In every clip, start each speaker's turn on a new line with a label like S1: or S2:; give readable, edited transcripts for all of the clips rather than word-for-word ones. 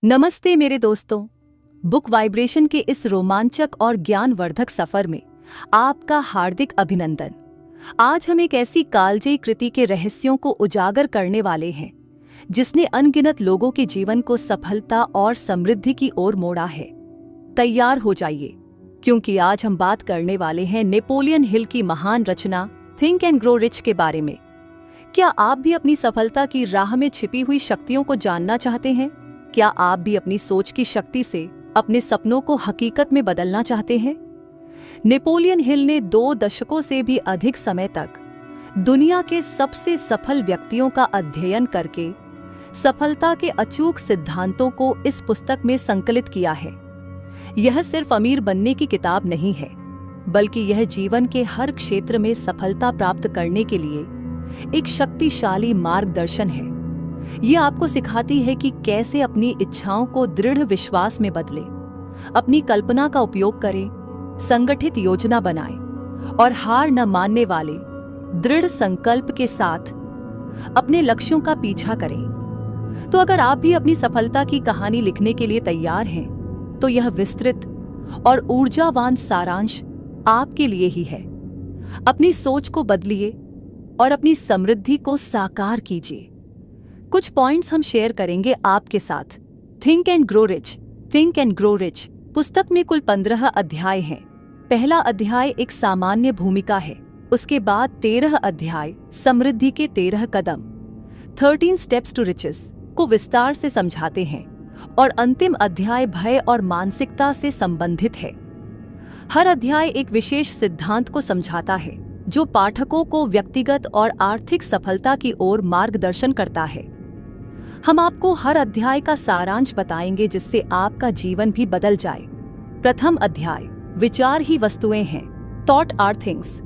S1: नमस्ते मेरे दोस्तों। बुक वाइब्रेशन के इस रोमांचक और ज्ञानवर्धक सफर में आपका हार्दिक अभिनंदन। आज हम एक ऐसी कालजयी कृति के रहस्यों को उजागर करने वाले हैं जिसने अनगिनत लोगों के जीवन को सफलता और समृद्धि की ओर मोड़ा है। तैयार हो जाइए, क्योंकि आज हम बात करने वाले हैं नेपोलियन हिल की महान रचना थिंक एंड ग्रो रिच के बारे में। क्या आप भी अपनी सफलता की राह में छिपी हुई शक्तियों को जानना चाहते हैं? क्या आप भी अपनी सोच की शक्ति से अपने सपनों को हकीकत में बदलना चाहते हैं? नेपोलियन हिल ने 2 दशकों से भी अधिक समय तक दुनिया के सबसे सफल व्यक्तियों का अध्ययन करके सफलता के अचूक सिद्धांतों को इस पुस्तक में संकलित किया है। यह सिर्फ अमीर बनने की किताब नहीं है, बल्कि यह जीवन के हर क्षेत्र में सफलता प्राप्त करने के लिए एक शक्तिशाली मार्गदर्शन है। ये आपको सिखाती है कि कैसे अपनी इच्छाओं को दृढ़ विश्वास में बदले, अपनी कल्पना का उपयोग करें, संगठित योजना बनाएं और हार न मानने वाले दृढ़ संकल्प के साथ अपने लक्ष्यों का पीछा करें। तो अगर आप भी अपनी सफलता की कहानी लिखने के लिए तैयार हैं, तो यह विस्तृत और ऊर्जावान सारांश आपके लिए ही है। अपनी सोच को बदलिए और अपनी समृद्धि को साकार कीजिए। कुछ पॉइंट्स हम शेयर करेंगे आपके साथ। Think and grow rich. Think and grow rich पुस्तक में कुल 15 अध्याय हैं। पहला अध्याय एक सामान्य भूमिका है, उसके बाद 13 अध्याय समृद्धि के 13 कदम 13 स्टेप्स टू रिचेस को विस्तार से समझाते हैं, और अंतिम अध्याय भय और मानसिकता से संबंधित है। हर अध्याय एक विशेष सिद्धांत को समझाता है जो पाठकों को व्यक्तिगत और आर्थिक सफलता की ओर मार्गदर्शन करता है। हम आपको हर अध्याय का सारांश बताएंगे जिससे आपका जीवन भी बदल जाए। प्रथम अध्याय विचार ही वस्तुएं हैं, थॉट आर थिंग्स।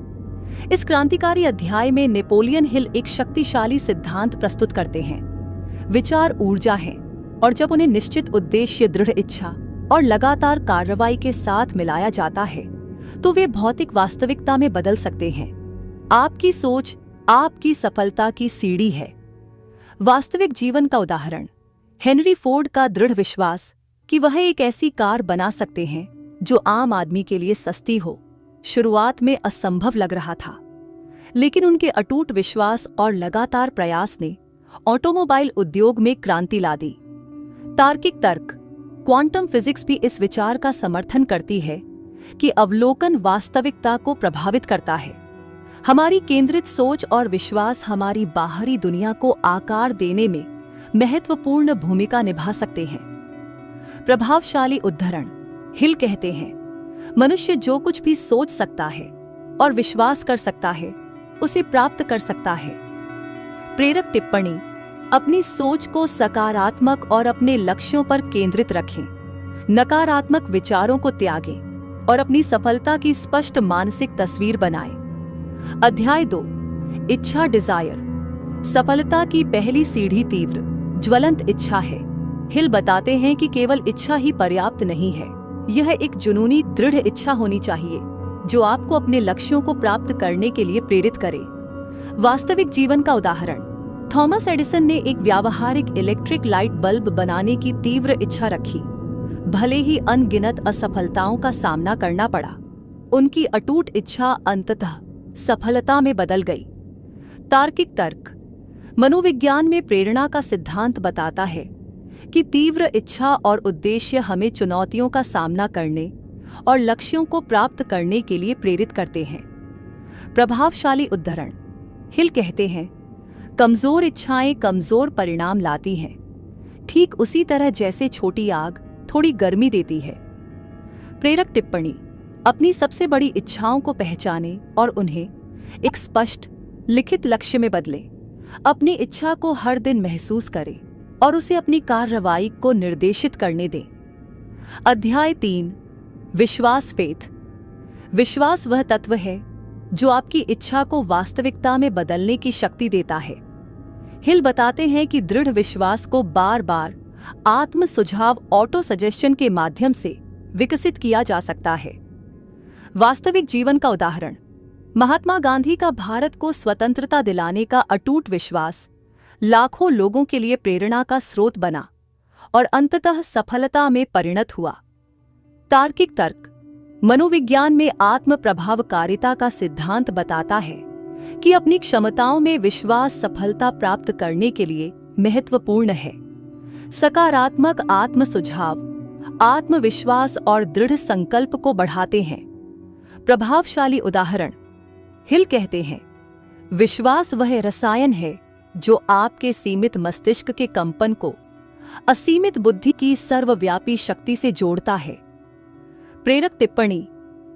S1: इस क्रांतिकारी अध्याय में नेपोलियन हिल एक शक्तिशाली सिद्धांत प्रस्तुत करते हैं। विचार ऊर्जा हैं, और जब उन्हें निश्चित उद्देश्य, दृढ़ इच्छा और लगातार कार्रवाई के साथ मिलाया जाता है तो वे भौतिक वास्तविकता में बदल सकते हैं। आपकी सोच आपकी सफलता की सीढ़ी है। वास्तविक जीवन का उदाहरण हेनरी फोर्ड का दृढ़ विश्वास कि वह एक ऐसी कार बना सकते हैं जो आम आदमी के लिए सस्ती हो, शुरुआत में असंभव लग रहा था, लेकिन उनके अटूट विश्वास और लगातार प्रयास ने ऑटोमोबाइल उद्योग में क्रांति ला दी। तार्किक तर्क, क्वांटम फिजिक्स भी इस विचार का समर्थन करती है कि अवलोकन वास्तविकता को प्रभावित करता है। हमारी केंद्रित सोच और विश्वास हमारी बाहरी दुनिया को आकार देने में महत्वपूर्ण भूमिका निभा सकते हैं। प्रभावशाली उद्धरण हिल कहते हैं, मनुष्य जो कुछ भी सोच सकता है और विश्वास कर सकता है उसे प्राप्त कर सकता है। प्रेरक टिप्पणी, अपनी सोच को सकारात्मक और अपने लक्ष्यों पर केंद्रित रखें। नकारात्मक विचारों को त्यागें और अपनी सफलता की स्पष्ट मानसिक तस्वीर बनाएं। अध्याय 2 इच्छा, डिजायर। सफलता की पहली सीढ़ी तीव्र, ज्वलंत इच्छा है। हिल बताते हैं कि केवल इच्छा ही पर्याप्त नहीं है, यह एक जुनूनी दृढ़ इच्छा होनी चाहिए जो आपको अपने लक्ष्यों को प्राप्त करने के लिए प्रेरित करे। वास्तविक जीवन का उदाहरण, थॉमस एडिसन ने एक व्यावहारिक इलेक्ट्रिक लाइट बल्ब बनाने की तीव्र इच्छा रखी। भले ही अनगिनत असफलताओं का सामना करना पड़ा, उनकी अटूट इच्छा अंततः सफलता में बदल गई। तार्किक तर्क, मनोविज्ञान में प्रेरणा का सिद्धांत बताता है कि तीव्र इच्छा और उद्देश्य हमें चुनौतियों का सामना करने और लक्ष्यों को प्राप्त करने के लिए प्रेरित करते हैं। प्रभावशाली उद्धरण हिल कहते हैं, कमजोर इच्छाएं कमजोर परिणाम लाती हैं, ठीक उसी तरह जैसे छोटी आग थोड़ी गर्मी देती है। प्रेरक टिप्पणी, अपनी सबसे बड़ी इच्छाओं को पहचानें और उन्हें एक स्पष्ट लिखित लक्ष्य में बदलें। अपनी इच्छा को हर दिन महसूस करें और उसे अपनी कार्रवाई को निर्देशित करने दें। अध्याय 3 विश्वास, फेथ। विश्वास वह तत्व है जो आपकी इच्छा को वास्तविकता में बदलने की शक्ति देता है। हिल बताते हैं कि दृढ़ विश्वास को बार बार आत्म सुझाव, ऑटो सजेशन के माध्यम से विकसित किया जा सकता है। वास्तविक जीवन का उदाहरण, महात्मा गांधी का भारत को स्वतंत्रता दिलाने का अटूट विश्वास लाखों लोगों के लिए प्रेरणा का स्रोत बना और अंततः सफलता में परिणत हुआ। तार्किक तर्क मनोविज्ञान में आत्म प्रभावकारिता का सिद्धांत बताता है कि अपनी क्षमताओं में विश्वास सफलता प्राप्त करने के लिए महत्वपूर्ण है। सकारात्मक आत्म सुझाव आत्मविश्वास और दृढ़ संकल्प को बढ़ाते हैं। प्रभावशाली उदाहरण हिल कहते हैं, विश्वास वह रसायन है जो आपके सीमित मस्तिष्क के कंपन को असीमित बुद्धि की सर्वव्यापी शक्ति से जोड़ता है। प्रेरक टिप्पणी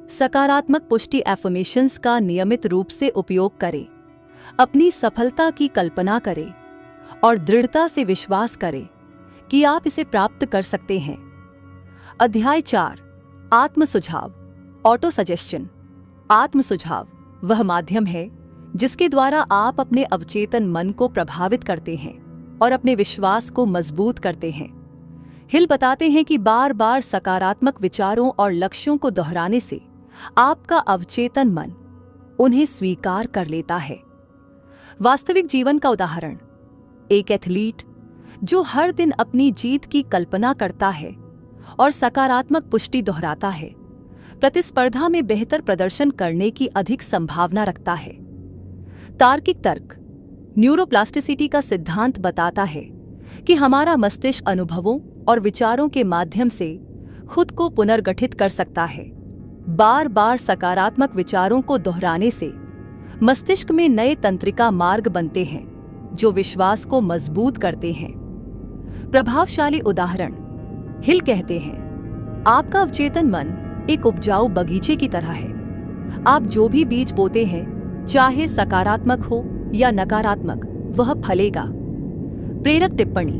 S1: सकारात्मक पुष्टि एफर्मेशंस का नियमित रूप से उपयोग करें। अपनी सफलता की कल्पना करें और दृढ़ता से विश्वास करें कि आप इसे प्राप्त कर सकते हैं। अध्याय 4 आत्म सुझाव ऑटो सजेशन। आत्म सुझाव वह माध्यम है जिसके द्वारा आप अपने अवचेतन मन को प्रभावित करते हैं और अपने विश्वास को मजबूत करते हैं। हिल बताते हैं कि बार बार सकारात्मक विचारों और लक्ष्यों को दोहराने से आपका अवचेतन मन उन्हें स्वीकार कर लेता है। वास्तविक जीवन का उदाहरण एक एथलीट जो हर दिन अपनी जीत की कल्पना करता है और सकारात्मक पुष्टि दोहराता है, प्रतिस्पर्धा में बेहतर प्रदर्शन करने की अधिक संभावना रखता है। तार्किक तर्क न्यूरोप्लास्टिसिटी का सिद्धांत बताता है कि हमारा मस्तिष्क अनुभवों और विचारों के माध्यम से खुद को पुनर्गठित कर सकता है। बार बार सकारात्मक विचारों को दोहराने से मस्तिष्क में नए तंत्रिका मार्ग बनते हैं जो विश्वास को मजबूत करते हैं। प्रभावशाली उदाहरण हिल कहते हैं, आपका अवचेतन मन एक उपजाऊ बगीचे की तरह है। आप जो भी बीज बोते हैं, चाहे सकारात्मक हो या नकारात्मक, वह फलेगा। प्रेरक टिप्पणी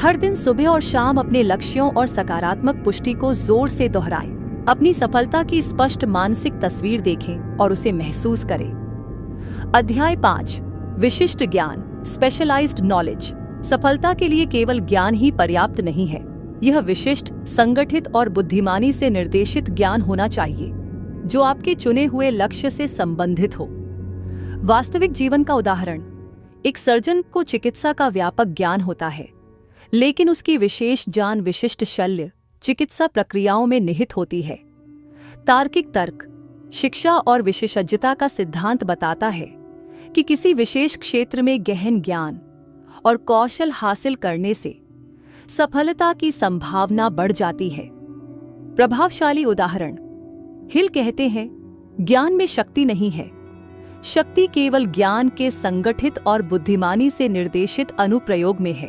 S1: हर दिन सुबह और शाम अपने लक्ष्यों और सकारात्मक पुष्टि को जोर से दोहराएं। अपनी सफलता की स्पष्ट मानसिक तस्वीर देखें और उसे महसूस करें। अध्याय 5 विशिष्ट ज्ञान स्पेशलाइज्ड नॉलेज। सफलता के लिए केवल ज्ञान ही पर्याप्त नहीं है। यह विशिष्ट, संगठित और बुद्धिमानी से निर्देशित ज्ञान होना चाहिए जो आपके चुने हुए लक्ष्य से संबंधित हो। वास्तविक जीवन का उदाहरण एक सर्जन को चिकित्सा का व्यापक ज्ञान होता है, लेकिन उसकी विशेष जान विशिष्ट शल्य चिकित्सा प्रक्रियाओं में निहित होती है। तार्किक तर्क शिक्षा और विशेषज्ञता का सिद्धांत बताता है कि किसी विशेष क्षेत्र में गहन ज्ञान और कौशल हासिल करने से सफलता की संभावना बढ़ जाती है। प्रभावशाली उदाहरण हिल कहते हैं, ज्ञान में शक्ति नहीं है, शक्ति केवल ज्ञान के संगठित और बुद्धिमानी से निर्देशित अनुप्रयोग में है।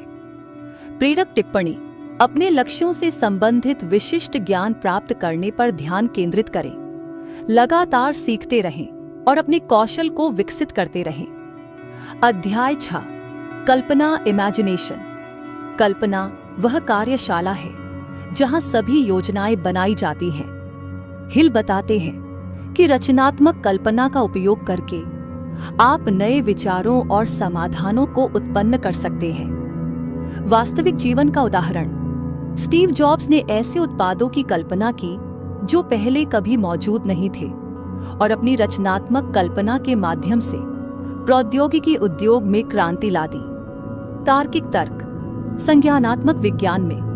S1: प्रेरक टिप्पणी अपने लक्ष्यों से संबंधित विशिष्ट ज्ञान प्राप्त करने पर ध्यान केंद्रित करें। लगातार सीखते रहें और अपने कौशल को विकसित करते रहें। अध्याय 6 कल्पना इमेजिनेशन। कल्पना वह कार्यशाला है जहां सभी योजनाएं बनाई जाती हैं। हिल बताते हैं कि रचनात्मक कल्पना का उपयोग करके आप नए विचारों और समाधानों को उत्पन्न कर सकते हैं। वास्तविक जीवन का उदाहरण स्टीव जॉब्स ने ऐसे उत्पादों की कल्पना की जो पहले कभी मौजूद नहीं थे और अपनी रचनात्मक कल्पना के माध्यम से प्रौद्योगिकी उद्योग में क्रांति ला दी। तार्किक तर्क संज्ञानात्मक विज्ञान में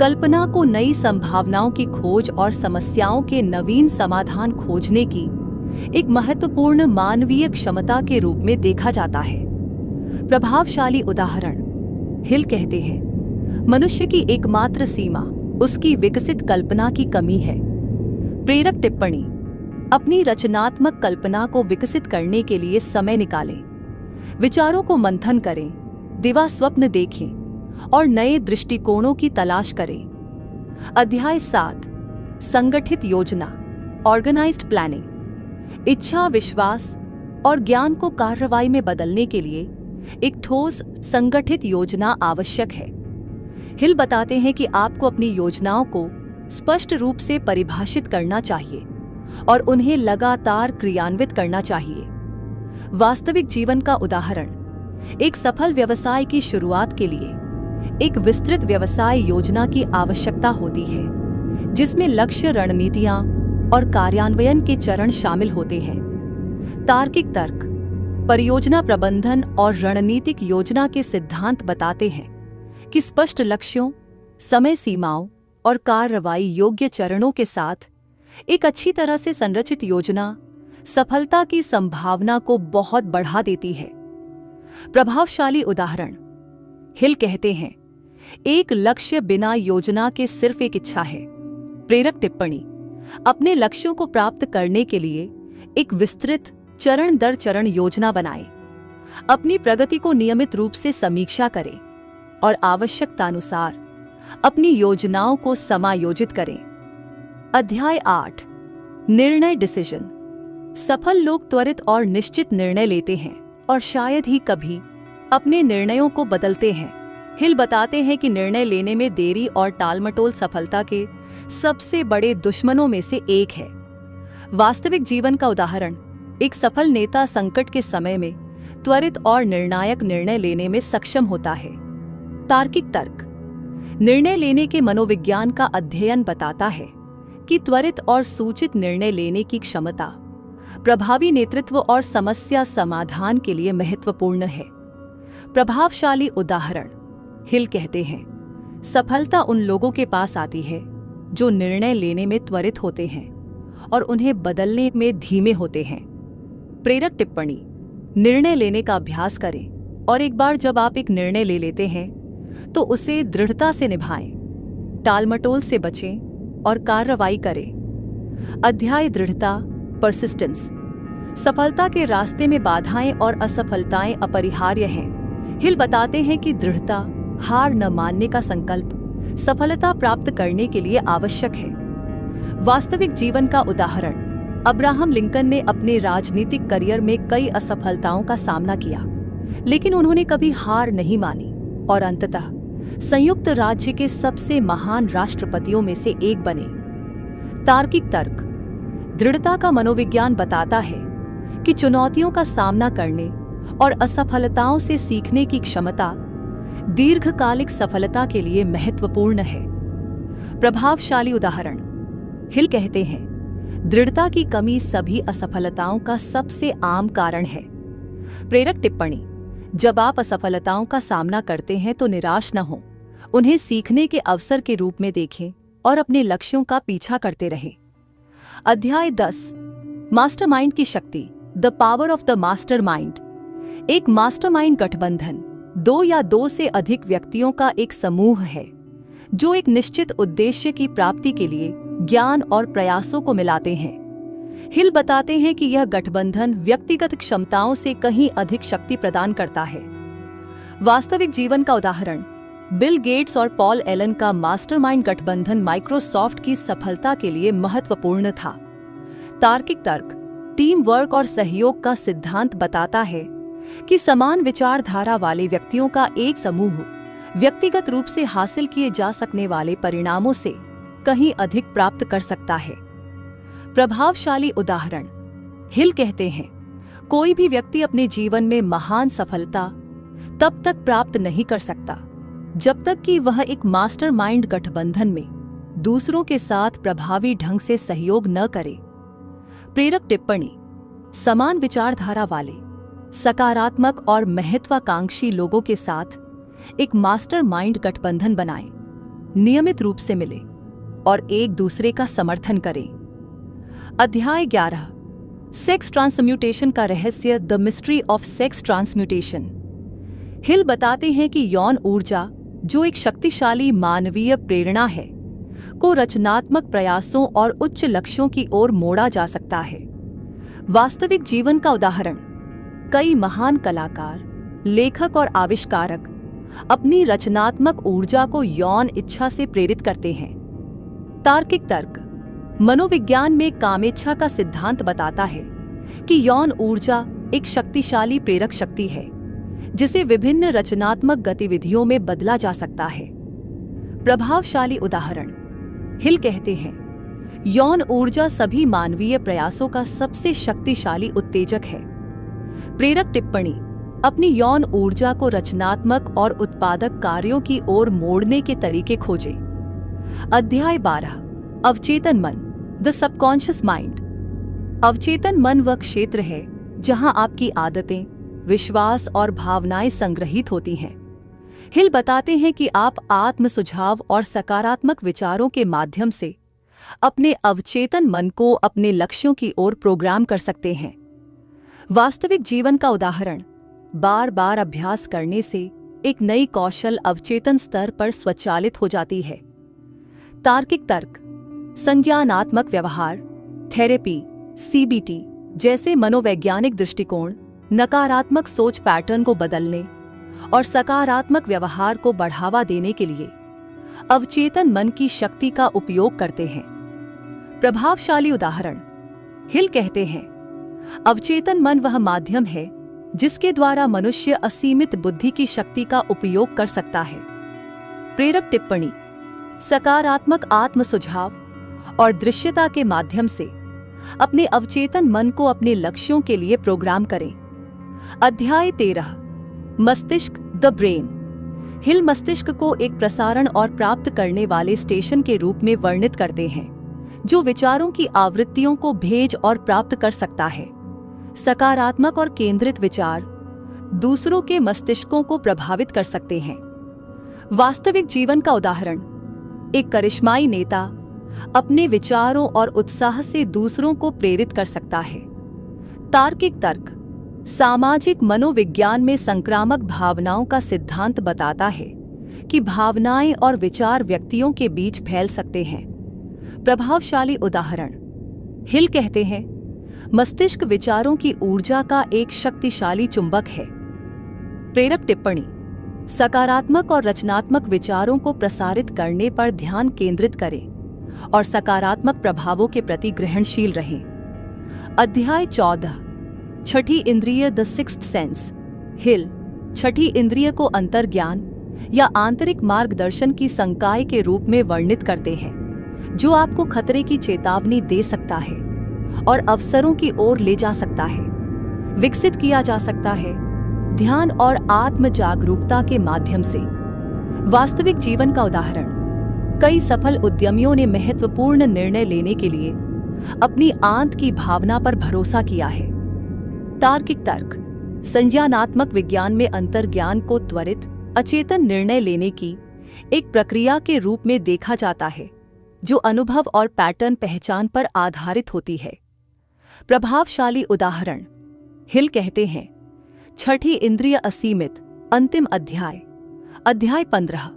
S1: कल्पना को नई संभावनाओं की खोज और समस्याओं के नवीन समाधान खोजने की एक महत्वपूर्ण मानवीय क्षमता के रूप में देखा जाता है। प्रभावशाली उदाहरण हिल कहते हैं, मनुष्य की एकमात्र सीमा उसकी विकसित कल्पना की कमी है। प्रेरक टिप्पणी अपनी रचनात्मक कल्पना को विकसित करने के लिए समय निकालें। विचारों को मंथन करें, दिवा स्वप्न देखें और नए दृष्टिकोणों की तलाश करें। अध्याय 7 संगठित योजना ऑर्गेनाइज्ड प्लानिंग। इच्छा, विश्वास और ज्ञान को कार्रवाई में बदलने के लिए एक ठोस संगठित योजना आवश्यक है। हिल बताते हैं कि आपको अपनी योजनाओं को स्पष्ट रूप से परिभाषित करना चाहिए और उन्हें लगातार क्रियान्वित करना चाहिए। वास्तविक जीवन का उदाहरण एक सफल व्यवसाय की शुरुआत के लिए एक विस्तृत व्यवसाय योजना की आवश्यकता होती है जिसमें लक्ष्य, रणनीतियां और कार्यान्वयन के चरण शामिल होते हैं। तार्किक तर्क परियोजना प्रबंधन और रणनीतिक योजना के सिद्धांत बताते हैं कि स्पष्ट लक्ष्यों, समय सीमाओं और कार्रवाई योग्य चरणों के साथ एक अच्छी तरह से संरचित योजना सफलता की संभावना को बहुत बढ़ा देती है। प्रभावशाली उदाहरण। हिल कहते हैं, एक लक्ष्य बिना योजना के सिर्फ एक इच्छा है। प्रेरक टिप्पणी। अपने लक्ष्यों को प्राप्त करने के लिए एक विस्तृत चरण दर चरण योजना बनाएं। अपनी प्रगति को नियमित रूप से समीक्षा करें और आवश्यकतानुसार अपनी योजनाओं को समायोजित करें। अध्याय 8। निर्णय डिसीजन। सफल लोग त्वरित और निश्चित निर्णय लेते हैं और शायद ही कभी अपने निर्णयों को बदलते हैं। हिल बताते हैं कि निर्णय लेने में देरी और टालमटोल सफलता के सबसे बड़े दुश्मनों में से एक है। वास्तविक जीवन का उदाहरण। एक सफल नेता संकट के समय में त्वरित और निर्णायक निर्णय लेने में सक्षम होता है। तार्किक तर्क। निर्णय लेने के मनोविज्ञान का अध्ययन बताता है कि त्वरित और सूचित निर्णय लेने की क्षमता प्रभावी नेतृत्व और समस्या समाधान के लिए महत्वपूर्ण है। प्रभावशाली उदाहरण। हिल कहते हैं, सफलता उन लोगों के पास आती है जो निर्णय लेने में त्वरित होते हैं और उन्हें बदलने में धीमे होते हैं। प्रेरक टिप्पणी। निर्णय लेने का अभ्यास करें और एक बार जब आप एक निर्णय ले लेते हैं तो उसे दृढ़ता से निभाएं, टालमटोल से बचें और कार्रवाई करें। अध्याय दृढ़ता, परसिस्टेंस। सफलता के रास्ते में बाधाएं और असफलताएं अपरिहार्य हैं। हिल बताते हैं कि दृढ़ता, हार न मानने का संकल्प सफलता प्राप्त करने के लिए आवश्यक है। वास्तविक जीवन का उदाहरण। अब्राहम लिंकन ने अपने राजनीतिक करियर में कई असफलताओं का सामना किया, लेकिन उन्होंने कभी हार नहीं मानी और अंततः संयुक्त राज्य के सबसे महान राष्ट्रपतियों में से एक बने। तार्किक तर्क। दृढ़ता का मनोविज्ञान बताता है कि चुनौतियों का सामना करने और असफलताओं से सीखने की क्षमता दीर्घकालिक सफलता के लिए महत्वपूर्ण है। प्रभावशाली उदाहरण। हिल कहते हैं, दृढ़ता की कमी सभी असफलताओं का सबसे आम कारण है। प्रेरक टिप्पणी। जब आप असफलताओं का सामना करते हैं तो निराश न हों, उन्हें सीखने के अवसर के रूप में देखें और अपने लक्ष्यों का पीछा करते रहें। अध्याय 10। मास्टरमाइंड की शक्ति, the power of the mastermind. एक मास्टरमाइंड गठबंधन दो या दो से अधिक व्यक्तियों का एक समूह है जो एक निश्चित उद्देश्य की प्राप्ति के लिए ज्ञान और प्रयासों को मिलाते हैं। हिल बताते हैं कि यह गठबंधन व्यक्तिगत क्षमताओं से कहीं अधिक शक्ति प्रदान करता है। वास्तविक जीवन का उदाहरण। बिल गेट्स और पॉल एलन का मास्टरमाइंड गठबंधन माइक्रोसॉफ्ट की सफलता के लिए महत्वपूर्ण था। तार्किक तर्क। टीम वर्क और सहयोग का सिद्धांत बताता है कि समान विचारधारा वाले व्यक्तियों का एक समूह व्यक्तिगत रूप से हासिल किए जा सकने वाले परिणामों से कहीं अधिक प्राप्त कर सकता है। प्रभावशाली उदाहरण। हिल कहते हैं, कोई भी व्यक्ति अपने जीवन में महान सफलता तब तक प्राप्त नहीं कर सकता जब तक कि वह एक मास्टरमाइंड गठबंधन में दूसरों के साथ प्रभावी ढंग से सहयोग न करे। प्रेरक टिप्पणी। समान विचारधारा वाले सकारात्मक और महत्वाकांक्षी लोगों के साथ एक मास्टरमाइंड गठबंधन बनाएं, नियमित रूप से मिले और एक दूसरे का समर्थन करें। अध्याय 11। सेक्स ट्रांसम्यूटेशन का रहस्य, the mystery of sex transmutation. Hill बताते हैं कि यौन ऊर्जा, जो एक शक्तिशाली मानवीय प्रेरणा है, को रचनात्मक प्रयासों और उच्च लक्ष्यों की ओर मोड़ा जा सकता है। वास्तविक जीवन का उदाहरण। कई महान कलाकार, लेखक और आविष्कारक अपनी रचनात्मक ऊर्जा को यौन इच्छा से प्रेरित करते हैं। तार्किक तर्क। मनोविज्ञान में कामेच्छा का सिद्धांत बताता है कि यौन ऊर्जा एक शक्तिशाली प्रेरक शक्ति है जिसे विभिन्न रचनात्मक गतिविधियों में बदला जा सकता है। प्रभावशाली उदाहरण। हिल कहते हैं, यौन ऊर्जा सभी मानवीय प्रयासों का सबसे शक्तिशाली उत्तेजक है। प्रेरक टिप्पणी। अपनी यौन ऊर्जा को रचनात्मक और उत्पादक कार्यों की ओर मोड़ने के तरीके खोजें। अध्याय 12। अवचेतन मन, द सबकॉन्शियस माइंड। अवचेतन मन वह क्षेत्र है जहां आपकी आदतें, विश्वास और भावनाएं संग्रहित होती हैं। हिल बताते हैं कि आप आत्म सुझाव और सकारात्मक विचारों के माध्यम से अपने अवचेतन मन को अपने लक्ष्यों की ओर प्रोग्राम कर सकते हैं। वास्तविक जीवन का उदाहरण, बार बार अभ्यास करने से एक नई कौशल अवचेतन स्तर पर स्वचालित हो जाती है। तार्किक तर्क, संज्ञानात्मक व्यवहार, थेरेपी, सीबीटी जैसे मनोवैज्ञानिक दृष्टिकोण नकारात्मक सोच पैटर्न को बदलने और सकारात्मक व्यवहार को बढ़ावा देने के लिए अवचेतन मन की शक्ति का उपयोग करते हैं। प्रभावशाली उदाहरण, हिल कहते हैं, अवचेतन मन वह माध्यम है जिसके द्वारा मनुष्य असीमित बुद्धि की शक्ति का उपयोग कर सकता है। प्रेरक टिप्पणी, सकारात्मक आत्म सुझाव और दृश्यता के माध्यम से अपने अवचेतन मन को अपने लक्ष्यों के लिए प्रोग्राम करें। अध्याय 13, मस्तिष्क, द ब्रेन। हिल मस्तिष्क को एक प्रसारण और प्राप्त करने वाले स्टेशन के रूप में वर्णित करते हैं जो विचारों की आवृत्तियों को भेज और प्राप्त कर सकता है। सकारात्मक और केंद्रित विचार दूसरों के मस्तिष्कों को प्रभावित कर सकते हैं। वास्तविक जीवन का उदाहरण, एक करिश्माई नेता अपने विचारों और उत्साह से दूसरों को प्रेरित कर सकता है। तार्किक तर्क, सामाजिक मनोविज्ञान में संक्रामक भावनाओं का सिद्धांत बताता है कि भावनाएं और विचार व्यक्तियों के बीच फैल सकते हैं। प्रभावशाली उदाहरण, हिल कहते हैं, मस्तिष्क विचारों की ऊर्जा का एक शक्तिशाली चुंबक है। प्रेरक टिप्पणी, सकारात्मक और रचनात्मक विचारों को प्रसारित करने पर ध्यान केंद्रित करें और सकारात्मक प्रभावों के प्रति ग्रहणशील रहें। अध्याय 14, छठी इंद्रिय, द सिक्स्थ सेंस। हिल छठी इंद्रिय को अंतर्ज्ञान या आंतरिक मार्गदर्शन की संकाय के रूप में वर्णित करते हैं जो आपको खतरे की चेतावनी दे सकता है और अवसरों की ओर ले जा सकता है। विकसित किया जा सकता है ध्यान और आत्म जागरूकता के माध्यम से। वास्तविक जीवन का उदाहरण, कई सफल उद्यमियों ने महत्वपूर्ण निर्णय लेने के लिए अपनी आंत की भावना पर भरोसा किया है। तार्किक तर्क, संज्ञानात्मक विज्ञान में अंतर्ज्ञान को त्वरित अचेतन निर्णय लेने की एक प्रक्रिया के रूप में देखा जाता है जो अनुभव और पैटर्न पहचान पर आधारित होती है। प्रभावशाली उदाहरण, हिल कहते हैं, छठी इंद्रिय असीमित। अंतिम अध्याय, अध्याय 15,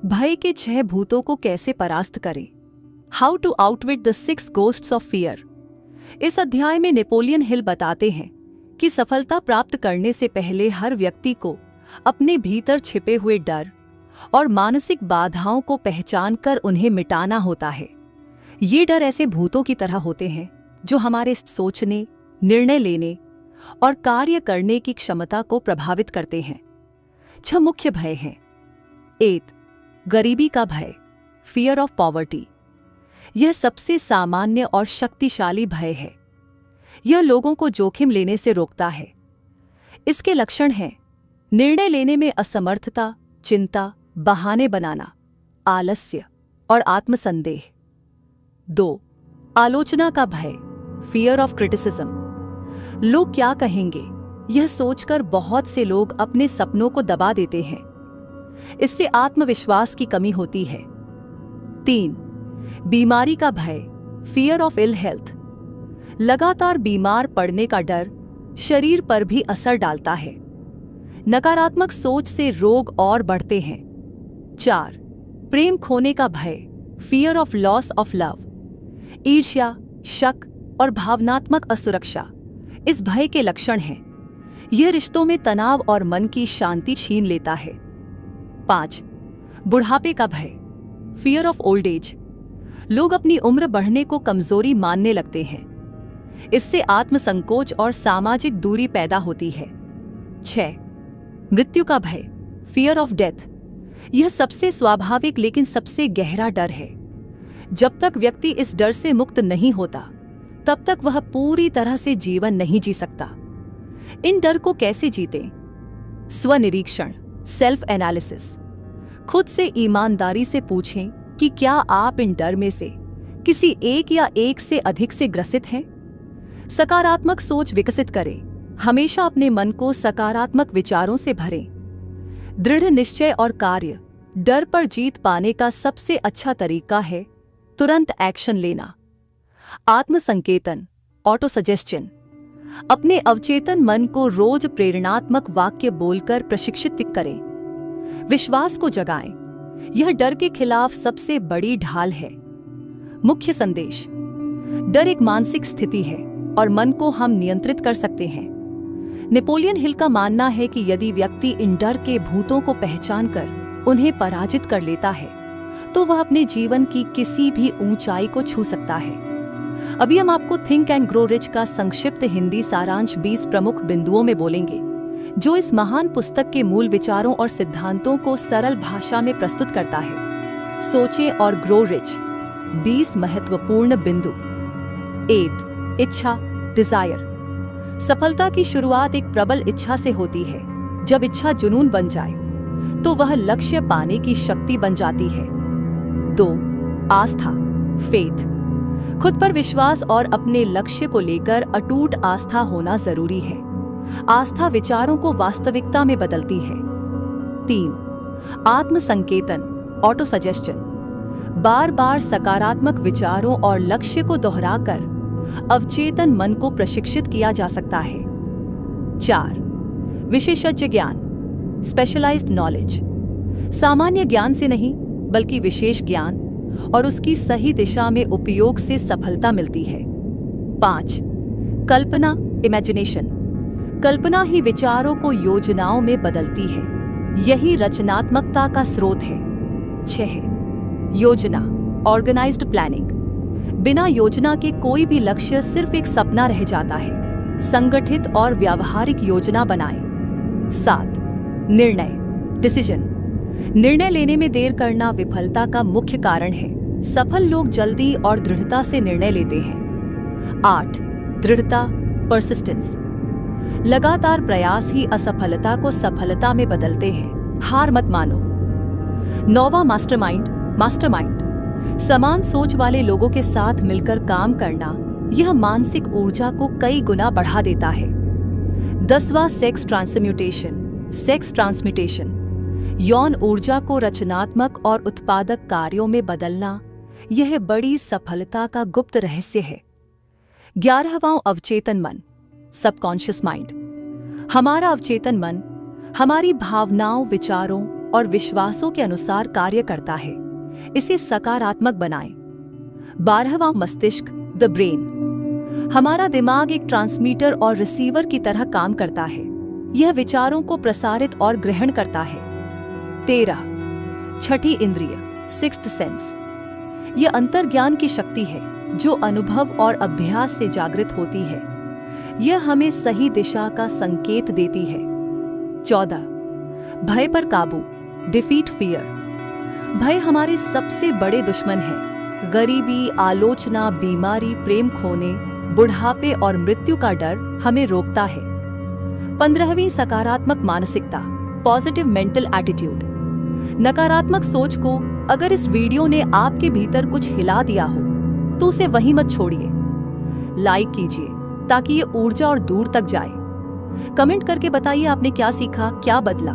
S1: भय के 6 भूतों को कैसे परास्त करें। How to outwit the 6 ghosts of fear. इस अध्याय में नेपोलियन हिल बताते हैं कि सफलता प्राप्त करने से पहले हर व्यक्ति को अपने भीतर छिपे हुए डर और मानसिक बाधाओं को पहचान कर उन्हें मिटाना होता है। ये डर ऐसे भूतों की तरह होते हैं जो हमारे सोचने, निर्णय लेने और कार्य करने की क्षमता को प्रभावित करते हैं। 6 मुख्य भय हैं। 1, गरीबी का भय, फियर ऑफ पॉवर्टी। यह सबसे सामान्य और शक्तिशाली भय है। यह लोगों को जोखिम लेने से रोकता है। इसके लक्षण हैं निर्णय लेने में असमर्थता, चिंता, बहाने बनाना, आलस्य और आत्मसंदेह। 2, आलोचना का भय, फियर ऑफ क्रिटिसिज्म। लोग क्या कहेंगे, यह सोचकर बहुत से लोग अपने सपनों को दबा देते हैं। इससे आत्मविश्वास की कमी होती है। 3, बीमारी का भय, फियर ऑफ इल हेल्थ। लगातार बीमार पड़ने का डर शरीर पर भी असर डालता है। नकारात्मक सोच से रोग और बढ़ते हैं। 4, प्रेम खोने का भय, fear of loss of love. ईर्ष्या, शक और भावनात्मक असुरक्षा इस भय के लक्षण हैं। यह रिश्तों में तनाव और मन की शांति छीन लेता है। 5, बुढ़ापे का भय, फियर ऑफ ओल्ड एज। लोग अपनी उम्र बढ़ने को कमजोरी मानने लगते हैं। इससे आत्मसंकोच और सामाजिक दूरी पैदा होती है। 6, मृत्यु का भय, फियर ऑफ डेथ। यह सबसे स्वाभाविक लेकिन सबसे गहरा डर है। जब तक व्यक्ति इस डर से मुक्त नहीं होता तब तक वह पूरी तरह से जीवन नहीं जी सकता। इन डर को कैसे जीतें? स्वनिरीक्षण, सेल्फ एनालिसिस। खुद से ईमानदारी से पूछें कि क्या आप इन डर में से किसी एक या एक से अधिक से ग्रसित हैं? सकारात्मक सोच विकसित करें। हमेशा अपने मन को सकारात्मक विचारों से भरें। दृढ़ निश्चय और कार्य। डर पर जीत पाने का सबसे अच्छा तरीका है तुरंत एक्शन लेना। आत्मसंकेतन, ऑटो सजेस्शन। अपने अवचेतन मन को रोज प्रेरणात्मक वाक्य बोलकर प्रशिक्षित करें। विश्वास को जगाएं, यह डर के खिलाफ सबसे बड़ी ढाल है। मुख्य संदेश: डर एक मानसिक स्थिति है और मन को हम नियंत्रित कर सकते हैं। नेपोलियन हिल का मानना है कि यदि व्यक्ति इन डर के भूतों को पहचानकर उन्हें पराजित कर लेता है तो वह अपने जीवन की किसी भी ऊंचाई को छू सकता है। अभी हम आपको थिंक एंड ग्रो रिच का संक्षिप्त हिंदी सारांश 20 प्रमुख बिंदुओं में बोलेंगे, जो इस महान पुस्तक के मूल विचारों और सिद्धांतों को सरल भाषा में प्रस्तुत करता है। सोचें और ग्रो रिच। 20 महत्वपूर्ण बिंदु। 8. इच्छा, डिजायर। सफलता की शुरुआत एक प्रबल इच्छा से होती है। जब इच्छा जुनून बन जाए तो वह लक्ष्य पाने की शक्ति बन जाती है। 2. आस्था, फेथ। खुद पर विश्वास और अपने लक्ष्य को लेकर अटूट आस्था होना जरूरी है। आस्था विचारों को वास्तविकता में बदलती है। 3. आत्मसंकेतन, ऑटो सजेस्शन। बार बार सकारात्मक विचारों और लक्ष्य को दोहराकर अवचेतन मन को प्रशिक्षित किया जा सकता है। 4. विशेषज्ञ ज्ञान, स्पेशलाइज्ड नॉलेज। सामान्य ज्ञान से नहीं बल्कि विशेष ज्ञान और उसकी सही दिशा में उपयोग से सफलता मिलती है। 5. कल्पना, इमेजिनेशन। कल्पना ही विचारों को योजनाओं में बदलती है। यही रचनात्मकता का स्रोत है। 6. योजना, ऑर्गेनाइज्ड प्लानिंग। बिना योजना के कोई भी लक्ष्य सिर्फ एक सपना रह जाता है। संगठित और व्यावहारिक योजना बनाएं। 7. निर्णय, डिसीजन। निर्णय लेने में देर करना विफलता का मुख्य कारण है। सफल लोग जल्दी और दृढ़ता से निर्णय लेते हैं। 8. दृढ़ता, परसिस्टेंस। लगातार प्रयास ही असफलता को सफलता में बदलते हैं। हार मत मानो। 9वां मास्टरमाइंड, मास्टरमाइंड। समान सोच वाले लोगों के साथ मिलकर काम करना यह मानसिक ऊर्जा को कई गुना बढ़ा देता है। 10वां सेक्स ट्रांसम्यूटेशन, सेक्स ट्रांसम्यूटेशन। यौन ऊर्जा को रचनात्मक और उत्पादक कार्यों में बदलना यह बड़ी सफलता का गुप्त रहस्य है। 11वां अवचेतन मन, सबकॉन्शियस माइंड। हमारा अवचेतन मन हमारी भावनाओं, विचारों और विश्वासों के अनुसार कार्य करता है। इसे सकारात्मक बनाएं। 12वां मस्तिष्क, द ब्रेन। हमारा दिमाग एक ट्रांसमीटर और रिसीवर की तरह काम करता है। यह विचारों को प्रसारित और ग्रहण करता है। 13. छठी इंद्रिय, सिक्स्थ सेंस। यह अंतर्ज्ञान की शक्ति है जो अनुभव और अभ्यास से जागृत होती है। यह हमें सही दिशा का संकेत देती है। 14. भय पर काबू, डिफीट फियर। भय हमारे सबसे बड़े दुश्मन है। गरीबी, आलोचना, बीमारी, प्रेम खोने, बुढ़ापे और मृत्यु का डर हमें रोकता है। 15वीं सकारात्मक मानसिकता, पॉजिटिव मेंटल एटीट्यूड। नकारात्मक सोच को अगर इस वीडियो ने आपके भीतर कुछ हिला दिया हो तो उसे वहीं मत छोड़िए। लाइक कीजिए ताकि ये ऊर्जा और दूर तक जाए। कमेंट करके बताइए आपने क्या सीखा, क्या बदला,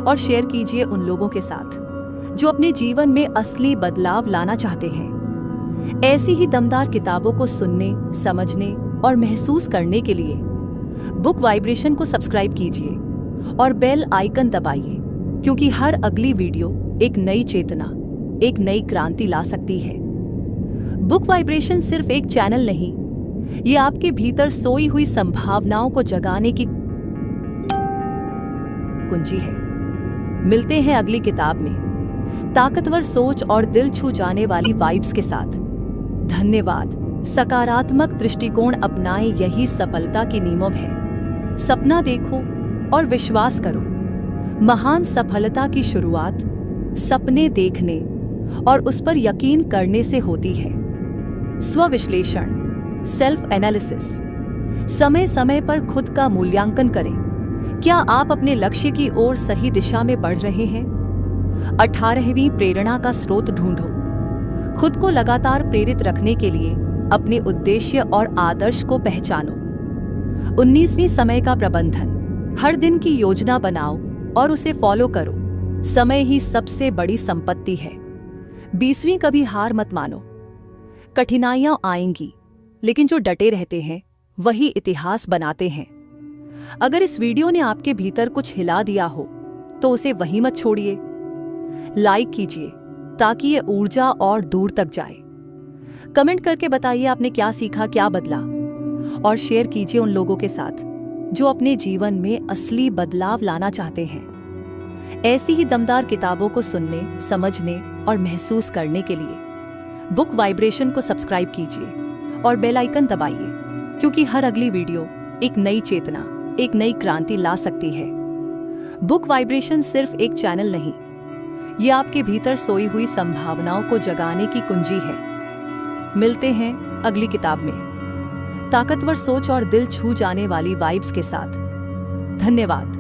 S1: और शेयर कीजिए उन लोगों के साथ जो अपने जीवन में असली बदलाव लाना चाहते हैं। ऐसी ही दमदार किताबों को सुनने, समझने और महसूस करने के लिए बुक वाइब्रेशन को सब्सक्राइब कीजिए और बेल आइकन दबाइए, क्योंकि हर अगली वीडियो एक नई चेतना, एक नई क्रांति ला सकती है। बुक वाइब्रेशन सिर्फ एक चैनल नहीं, ये आपके भीतर सोई हुई संभावनाओं को जगाने की कुंजी है। मिलते हैं अगली किताब में ताकतवर सोच और दिल छू जाने वाली वाइब्स के साथ। धन्यवाद। सकारात्मक दृष्टिकोण अपनाएं, यही सफलता की नींव है। सपना देखो और विश्वास करो। महान सफलता की शुरुआत सपने देखने और उस पर यकीन करने से होती है। स्वविश्लेषण, सेल्फ एनालिसिस। समय समय पर खुद का मूल्यांकन करें। क्या आप अपने लक्ष्य की ओर सही दिशा में बढ़ रहे हैं? 18वीं प्रेरणा का स्रोत ढूंढो। खुद को लगातार प्रेरित रखने के लिए अपने उद्देश्य और आदर्श को पहचानो। 19वीं समय का प्रबंधन। हर दिन की योजना बनाओ और उसे फॉलो करो। समय ही सबसे बड़ी संपत्ति है। 20वीं कभी हार मत मानो। कठिनाइयां आएंगी, लेकिन जो डटे रहते हैं वही इतिहास बनाते हैं। अगर इस वीडियो ने आपके भीतर कुछ हिला दिया हो तो उसे वहीं मत छोड़िए। लाइक कीजिए ताकि ये ऊर्जा और दूर तक जाए। कमेंट करके बताइए आपने क्या सीखा, क्या बदला, और शेयर कीजिए उन लोगों के साथ जो अपने जीवन में असली बदलाव लाना चाहते हैं। ऐसी ही दमदार किताबों को सुनने, समझने और महसूस करने के लिए बुक वाइब्रेशन को सब्सक्राइब कीजिए और बेल आइकन दबाइए, क्योंकि हर अगली वीडियो एक नई चेतना, एक नई क्रांति ला सकती है। बुक वाइब्रेशन सिर्फ एक चैनल नहीं, ये आपके भीतर सोई हुई संभावनाओं को जगाने की कुंजी है। मिलते हैं अगली किताब में, ताकतवर सोच और दिल छू जाने वाली वाइब्स के साथ। धन्यवाद।